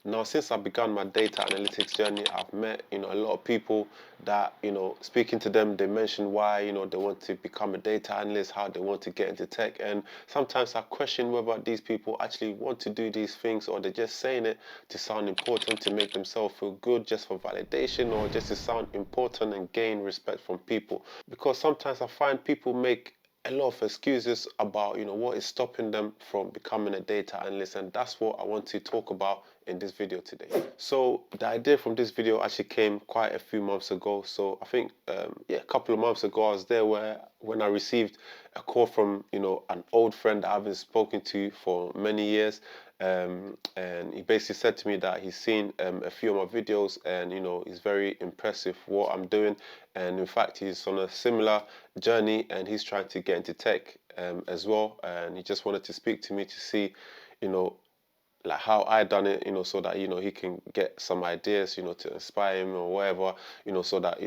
Now, since I began my data analytics journey, I've met, a lot of people that, speaking to them, they mention why, they want to become a data analyst, how they want to get into tech. And sometimes I question whether these people actually want to do these things, or they're just saying it to sound important, to make themselves feel good, just for validation, or just to sound important and gain respect from people. Because sometimes I find people make a lot of excuses about what is stopping them from becoming a data analyst, and that's what I want to talk about in this video today. So the idea from this video actually came quite a few months ago. So I think a couple of months ago I was there when I received a call from an old friend that I haven't spoken to for many years, and he basically said to me that he's seen a few of my videos, and he's very impressed with what I'm doing, and in fact he's on a similar journey and he's trying to get into tech as well, and he just wanted to speak to me to see like how I done it, so that he can get some ideas, to inspire him or whatever, so that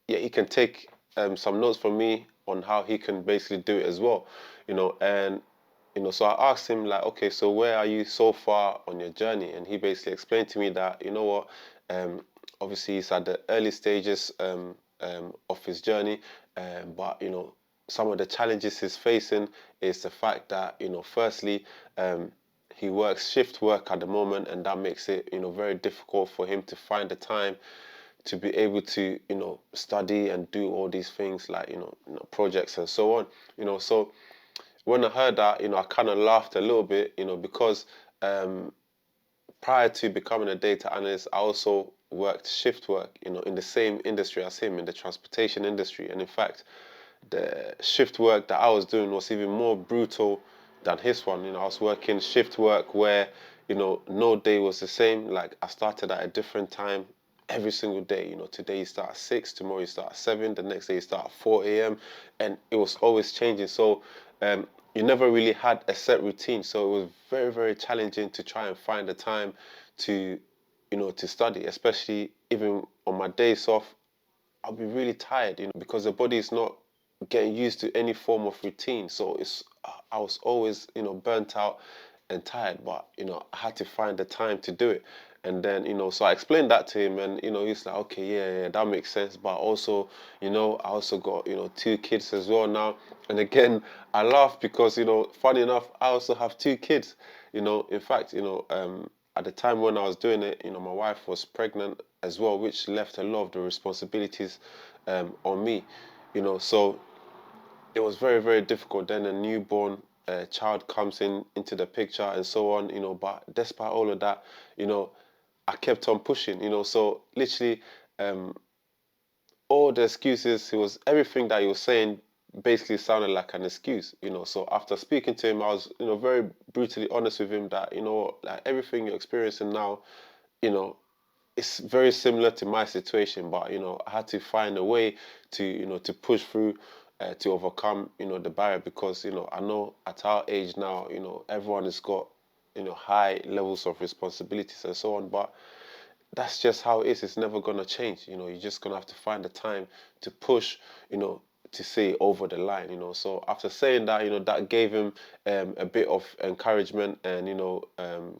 yeah, he can take some notes from me on how he can basically do it as well, and so I asked him, like, okay, so where are you so far on your journey? And he basically explained to me that, um, obviously he's at the early stages of his journey, but some of the challenges he's facing is the fact that firstly, he works shift work at the moment, and that makes it very difficult for him to find the time to be able to study and do all these things, like projects and so on. So when I heard that, I kind of laughed a little bit, because prior to becoming a data analyst, I also worked shift work, in the same industry as him, in the transportation industry. And in fact, the shift work that I was doing was even more brutal than his one. I was working shift work where, no day was the same. Like, I started at a different time every single day. Today you start at 6, tomorrow you start at 7, the next day you start at 4 a.m. And it was always changing. So you never really had a set routine. So it was very, very challenging to try and find the time to, to study, especially even on my days off. I'll be really tired, because the body is not getting used to any form of routine. So I was always, burnt out and tired, but I had to find the time to do it. And then, so I explained that to him, and he's like, okay, yeah, that makes sense. But also, I also got 2 kids as well now. And again, I laugh because funny enough, I also have 2 kids. In fact, at the time when I was doing it, my wife was pregnant as well, which left a lot of the responsibilities on me. So it was very, very difficult. Then a newborn child comes into the picture and so on. But despite all of that, I kept on pushing. So literally, um, all the excuses, he was everything that he was saying basically sounded like an excuse. So after speaking to him, I was very brutally honest with him that like everything you're experiencing now, you know it's very similar to my situation, but I had to find a way to to push through, to overcome the barrier, because I know at our age now, everyone has got high levels of responsibilities and so on, but that's just how it is. It's never gonna change. You're just gonna have to find the time to push, to see over the line. So after saying that, that gave him a bit of encouragement, and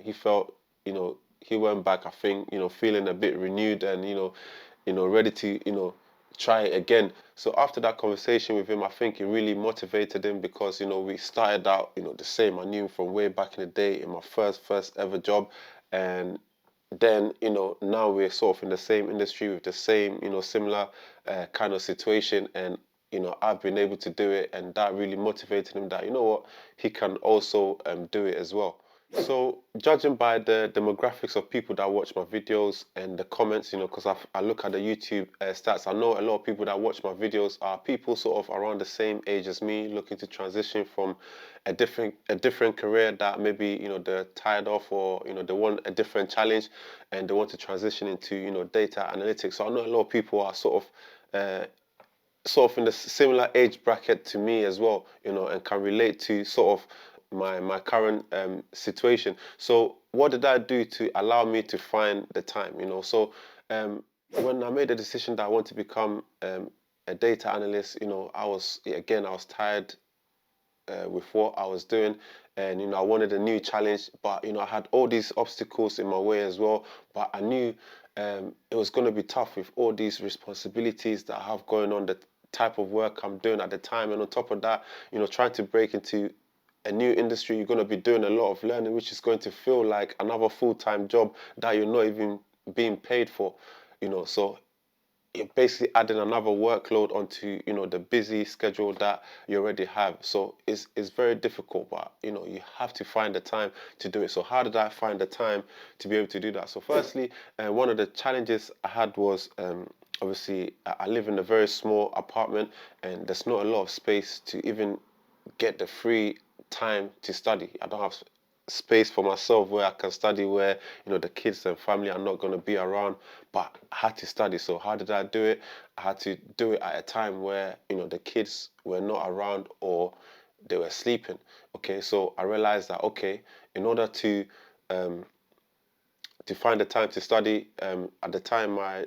he felt, he went back, I think, feeling a bit renewed, and ready to try it again. So after that conversation with him, I think it really motivated him, because we started out the same. I knew him from way back in the day in my first ever job, and then now we're sort of in the same industry with the same similar kind of situation, and I've been able to do it, and that really motivated him that what, he can also do it as well. So judging by the demographics of people that watch my videos and the comments, because I look at the YouTube stats, I know a lot of people that watch my videos are people sort of around the same age as me, looking to transition from a different career that maybe they're tired of, or they want a different challenge, and they want to transition into data analytics. So I know a lot of people are sort of in the similar age bracket to me as well, and can relate to sort of my current situation. So what did I do to allow me to find the time? So when I made the decision that I want to become a data analyst, I was tired with what I was doing, and I wanted a new challenge, but I had all these obstacles in my way as well. But I knew it was going to be tough with all these responsibilities that I have going on, the type of work I'm doing at the time, and on top of that, trying to break into a new industry. You're going to be doing a lot of learning, which is going to feel like another full-time job that you're not even being paid for. So you're basically adding another workload onto the busy schedule that you already have. So it's very difficult, but you have to find the time to do it. So how did I find the time to be able to do that? So firstly, one of the challenges I had was obviously I live in a very small apartment, and there's not a lot of space to even get the free time to study. I don't have space for myself where I can study, where the kids and family are not going to be around, but I had to study. So how did I do it? I had to do it at a time where the kids were not around or they were sleeping. Okay, so I realized that, okay, in order um, to find the time to study, at the time my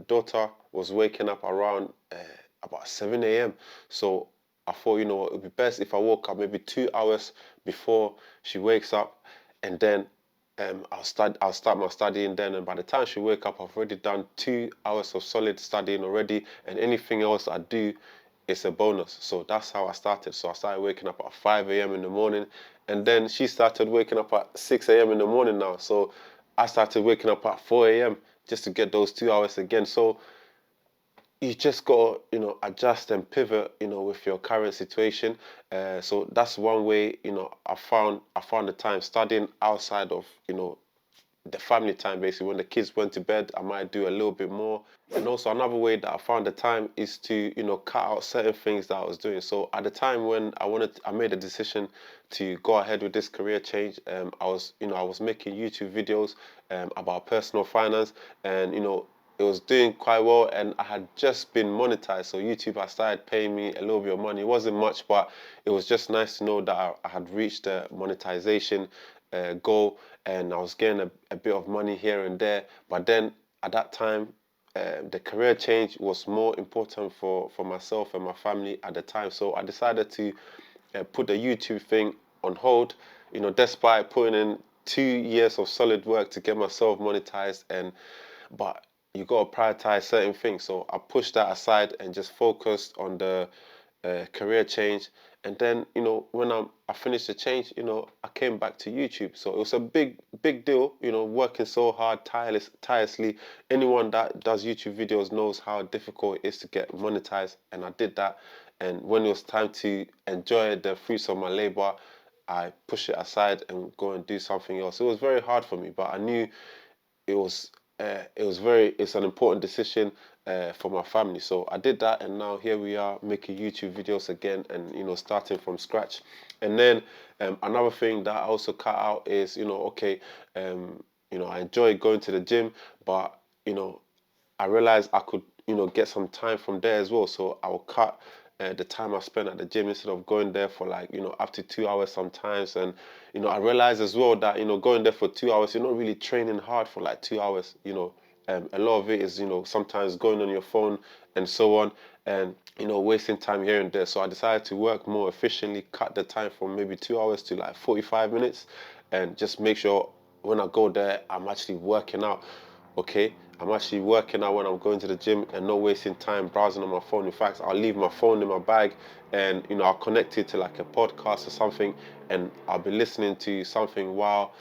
daughter was waking up around about 7 a.m. So I thought, it would be best if I woke up maybe 2 hours before she wakes up, and then I'll start my studying then, and by the time she wake up, I've already done 2 hours of solid studying already, and anything else I do, it's a bonus. So that's how I started. So I started waking up at 5 a.m. in the morning, and then she started waking up at 6 a.m. in the morning now. So I started waking up at 4 a.m. just to get those 2 hours again. So you just got to, adjust and pivot, with your current situation. So that's one way, I found the time studying outside of, the family time. Basically, when the kids went to bed, I might do a little bit more. And also another way that I found the time is to cut out certain things that I was doing. So at the time when I made a decision to go ahead with this career change. I was making YouTube videos about personal finance, and it was doing quite well, and I had just been monetized. So YouTube had started paying me a little bit of money. It wasn't much, but it was just nice to know that I had reached the monetization goal, and I was getting a bit of money here and there. But then at that time, the career change was more important for myself and my family at the time. So I decided to put the YouTube thing on hold, despite putting in 2 years of solid work to get myself monetized. But you got to prioritize certain things. So I pushed that aside and just focused on the career change. And then, when I finished the change, I came back to YouTube. So it was a big deal, working so hard, tirelessly. Anyone that does YouTube videos knows how difficult it is to get monetized. And I did that. And when it was time to enjoy the fruits of my labor, I push it aside and go and do something else. It was very hard for me, but I knew it was it's an important decision for my family. So I did that, and now here we are making YouTube videos again, and starting from scratch. And then another thing that I also cut out is okay, I enjoy going to the gym, but I realized I could, get some time from there as well. So I will cut the time I spend at the gym instead of going there for like, up to 2 hours sometimes. And, I realized as well that, going there for 2 hours, you're not really training hard for like 2 hours. A lot of it is, sometimes going on your phone and so on, and, wasting time here and there. So I decided to work more efficiently, cut the time from maybe 2 hours to like 45 minutes, and just make sure when I go there, I'm actually working out. Okay, I'm actually working out when I'm going to the gym and not wasting time browsing on my phone. In fact, I'll leave my phone in my bag, and I'll connect it to like a podcast or something, and I'll be listening to something while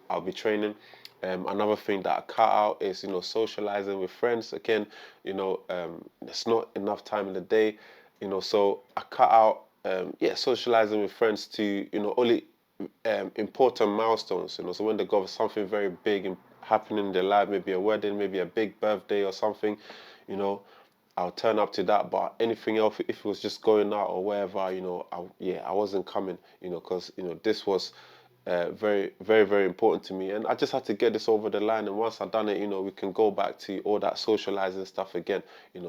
I'll be training. Another thing that I cut out is socializing with friends. Again, there's not enough time in the day, so I cut out socializing with friends to only important milestones. So when they got something very big happening in their life, maybe a wedding, maybe a big birthday or something, you know, I'll turn up to that. But anything else, if it was just going out or wherever, I wasn't coming, because this was very, very, very important to me, and I just had to get this over the line. And once I've done it, we can go back to all that socializing stuff again,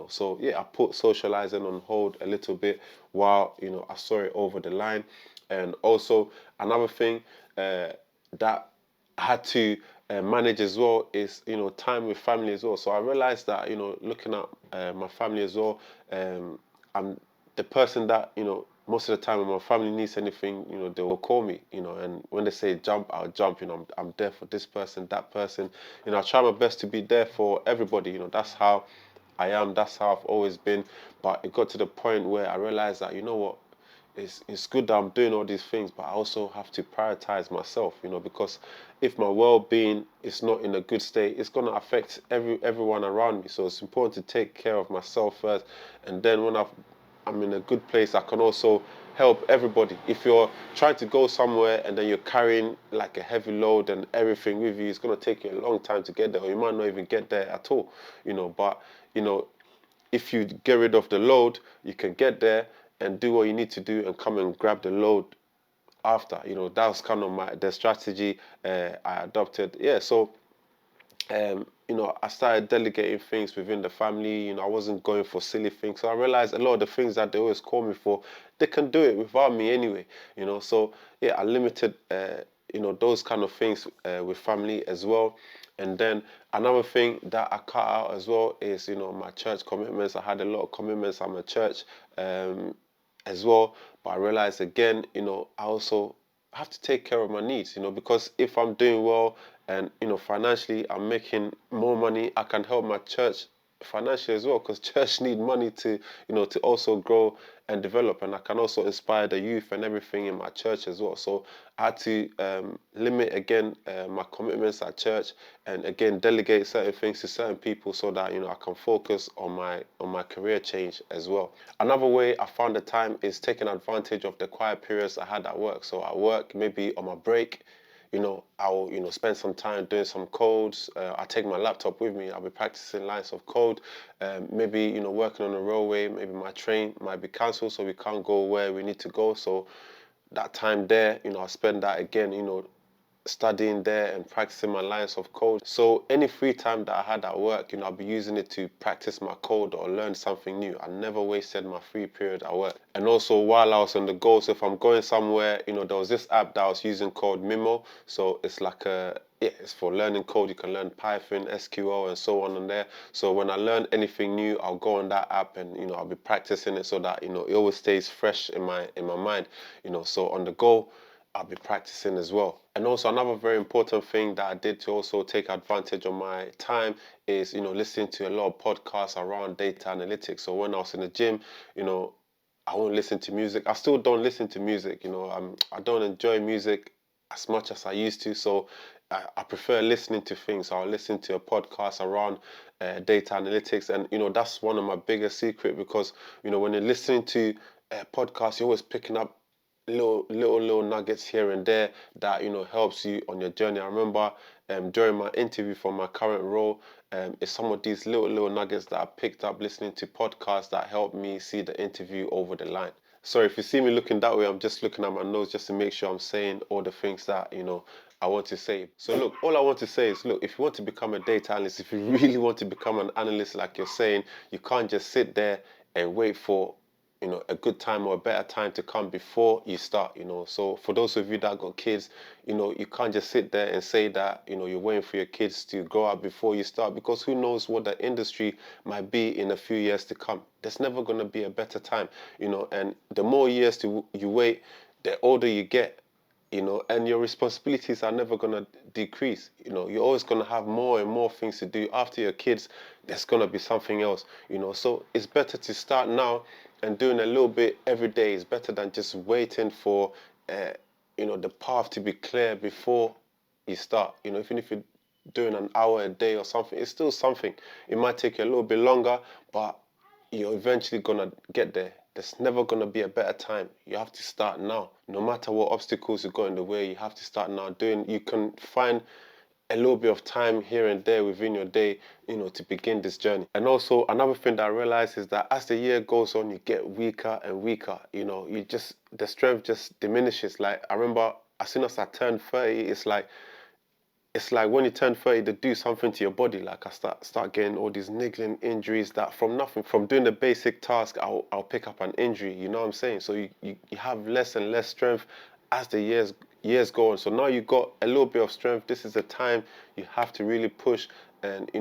So yeah, I put socializing on hold a little bit while I saw it over the line. And also another thing that I had to manage as well is time with family as well. So I realized that looking at my family as well, I'm the person that most of the time when my family needs anything, they will call me, and when they say jump, I'll jump. I'm there for this person, that person. I try my best to be there for everybody. That's how I am. That's how I've always been. But it got to the point where I realized that, what, it's good that I'm doing all these things, but I also have to prioritize myself, because if my well-being is not in a good state, it's gonna affect everyone around me. So it's important to take care of myself first, and then when I'm in a good place, I can also help everybody. If you're trying to go somewhere and then you're carrying like a heavy load and everything with you, it's gonna take you a long time to get there, or you might not even get there at all, But you know, if you get rid of the load, you can get there and do what you need to do and come and grab the load after. That was kind of the strategy I adopted. Yeah, so I started delegating things within the family. I wasn't going for silly things. So I realized a lot of the things that they always call me for, they can do it without me anyway. So yeah, I limited, those kind of things with family as well. And then another thing that I cut out as well is, my church commitments. I had a lot of commitments at my church as well. But I realized again, I also have to take care of my needs, because if I'm doing well and, financially I'm making more money, I can help my church financially as well, because church need money to, to also grow and develop. And I can also inspire the youth and everything in my church as well. So I had to limit again my commitments at church, and again delegate certain things to certain people so that I can focus on my career change as well. Another way I found the time is taking advantage of the quiet periods I had at work. So at work, maybe on my break, I'll spend some time doing some codes. I take my laptop with me. I'll be practicing lines of code. Maybe working on the railway. Maybe my train might be cancelled, so we can't go where we need to go. So that time there, I'll spend that again, studying there and practicing my lines of code. So any free time that I had at work, I'll be using it to practice my code or learn something new. I never wasted my free period at work. And also while I was on the go, so if I'm going somewhere, there was this app that I was using called Mimo. So it's like it's for learning code. You can learn Python, SQL, and so on there. So when I learn anything new, I'll go on that app and I'll be practicing it so that it always stays fresh in my mind. So on the go, I'll be practicing as well. And also another very important thing that I did to also take advantage of my time is, listening to a lot of podcasts around data analytics. So when I was in the gym, I won't listen to music. I still don't listen to music. I don't enjoy music as much as I used to. So I prefer listening to things. So I'll listen to a podcast around data analytics, and that's one of my biggest secret, because when you're listening to a podcast, you're always picking up little nuggets here and there that helps you on your journey. I remember during my interview for my current role, it's some of these little nuggets that I picked up listening to podcasts that helped me see the interview over the line. Sorry if you see me looking that way, I'm just looking at my notes just to make sure I'm saying all the things that I want to say. So look, all I want to say is, look, if you want to become a data analyst, if you really want to become an analyst like you're saying, you can't just sit there and wait for a good time or a better time to come before you start. So for those of you that got kids, you can't just sit there and say that you're waiting for your kids to grow up before you start, because who knows what the industry might be in a few years to come. There's never going to be a better time. And the more years you wait, the older you get, and your responsibilities are never going to decrease. You're always going to have more and more things to do. After your kids, there's going to be something else. So it's better to start now, and doing a little bit every day is better than just waiting for the path to be clear before you start. Even if you're doing an hour a day or something, it's still something. It might take you a little bit longer, but you're eventually gonna get there. There's never gonna be a better time. You have to start now. No matter what obstacles you got in the way, you have to start now. You can find a little bit of time here and there within your day, to begin this journey. And also another thing that I realized is that as the year goes on, you get weaker and weaker. The strength just diminishes. Like I remember, as soon as I turned 30, it's like when you turn 30, they do something to your body. Like I start getting all these niggling injuries that from nothing, from doing the basic task, I'll pick up an injury. You know what I'm saying? So you have less and less strength as the years go on. So now you got a little bit of strength. This is the time you have to really push and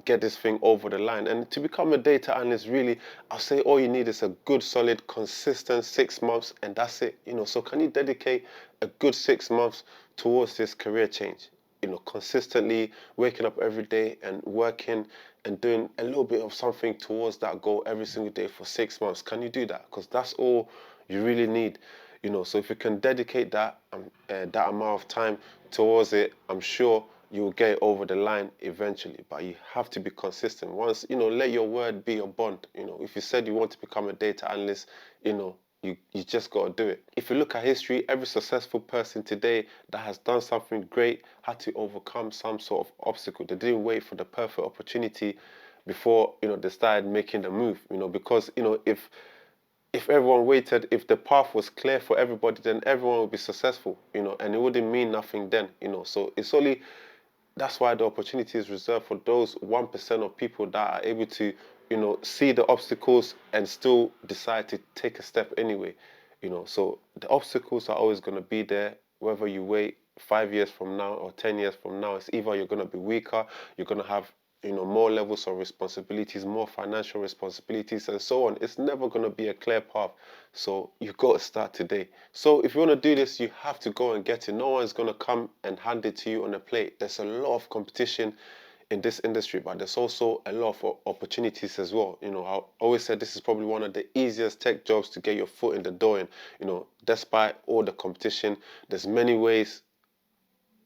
get this thing over the line. And to become a data analyst, really, I'll say all you need is a good, solid, consistent 6 months, and that's it. So can you dedicate a good 6 months towards this career change? Consistently waking up every day and working and doing a little bit of something towards that goal every single day for 6 months. Can you do that? Because that's all you really need. So if you can dedicate that amount of time towards it, I'm sure you'll get over the line eventually. But you have to be consistent. Once, let your word be your bond. If you said you want to become a data analyst, you just got to do it. If you look at history, every successful person today that has done something great had to overcome some sort of obstacle. They didn't wait for the perfect opportunity before they started making the move. Because if everyone waited, if the path was clear for everybody, then everyone would be successful. And it wouldn't mean nothing then. So it's only that's why the opportunity is reserved for those 1% of people that are able to, see the obstacles and still decide to take a step anyway. So the obstacles are always going to be there, whether you wait 5 years from now or 10 years from now. It's either you're going to be weaker, you're going to have more levels of responsibilities, more financial responsibilities, and so on. It's never going to be a clear path. So you got to start today. So if you want to do this, you have to go and get it. No one's going to come and hand it to you on a plate. There's a lot of competition in this industry, but there's also a lot of opportunities as well. I always said this is probably one of the easiest tech jobs to get your foot in the door in. Despite all the competition, there's many ways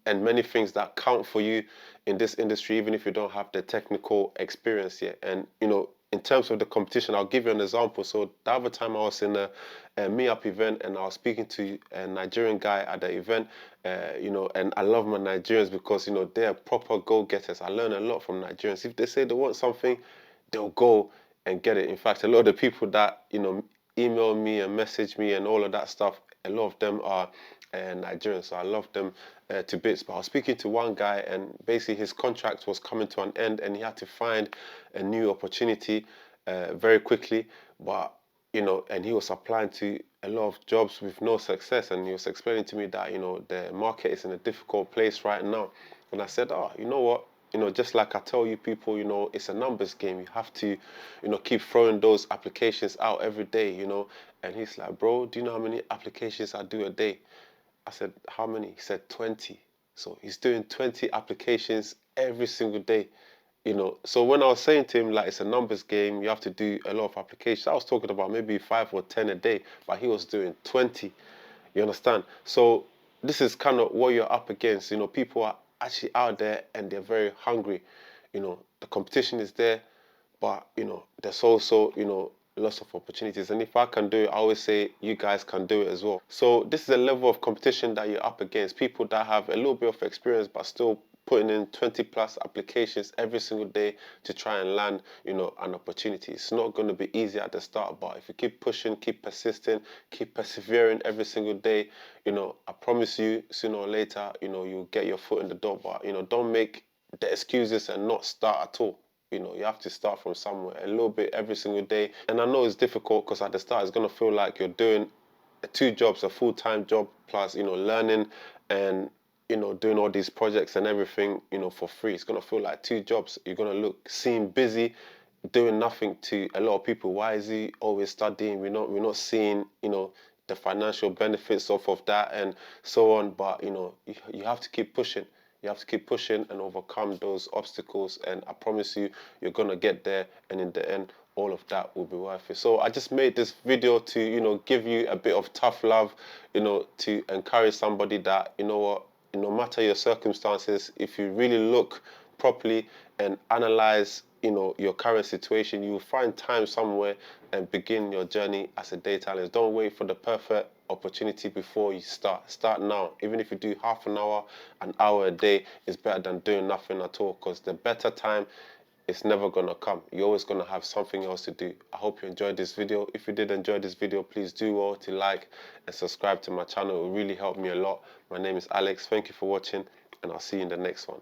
and many things that count for you in this industry, even if you don't have the technical experience yet. And in terms of the competition, I'll give you an example. So the other time I was in a meetup event and I was speaking to a Nigerian guy at the event, and I love my Nigerians because they're proper go-getters. I learn a lot from Nigerians. If they say they want something, they'll go and get it. In fact, a lot of the people that email me and message me and all of that stuff, a lot of them are Nigerian, so I love them to bits. But I was speaking to one guy, and basically his contract was coming to an end, and he had to find a new opportunity very quickly. But and he was applying to a lot of jobs with no success, and he was explaining to me that the market is in a difficult place right now. And I said, oh, you know what? Just like I tell you people, it's a numbers game. You have to, keep throwing those applications out every day, And he's like, bro, do you know how many applications I do a day? I said, how many? He said 20. So he's doing 20 applications every single day. So when I was saying to him, like, it's a numbers game, you have to do a lot of applications, I was talking about maybe 5 or 10 a day, but he was doing 20. You understand? So this is kind of what you're up against. People are actually out there and they're very hungry. The competition is there, but there's also lots of opportunities. And if I can do it, I always say you guys can do it as well. So this is a level of competition that you're up against. People that have a little bit of experience but still putting in 20 plus applications every single day to try and land an opportunity. It's not going to be easy at the start, but if you keep pushing, keep persisting, keep persevering every single day, I promise you sooner or later you'll get your foot in the door. But don't make the excuses and not start at all. You have to start from somewhere, a little bit every single day. And I know it's difficult because at the start it's going to feel like you're doing two jobs, a full-time job plus learning and doing all these projects and everything for free. It's going to feel like two jobs. You're going to seem busy doing nothing to a lot of people. Why is he always studying? We're not seeing the financial benefits of that and so on. But you have to keep pushing. You have to keep pushing and overcome those obstacles, and I promise you, you're gonna get there, and in the end, all of that will be worth it. So I just made this video to give you a bit of tough love, to encourage somebody that what, no matter your circumstances, if you really look properly and analyze your current situation, you will find time somewhere and begin your journey as a data analyst. Don't wait for the perfect opportunity before you start now. Even if you do half an hour a day is better than doing nothing at all, because the better time is never gonna come. You're always gonna have something else to do. I hope you enjoyed this video. If you did enjoy this video, please do well to like and subscribe to my channel. It will really help me a lot. My name is Alex. Thank you for watching, and I'll see you in the next one.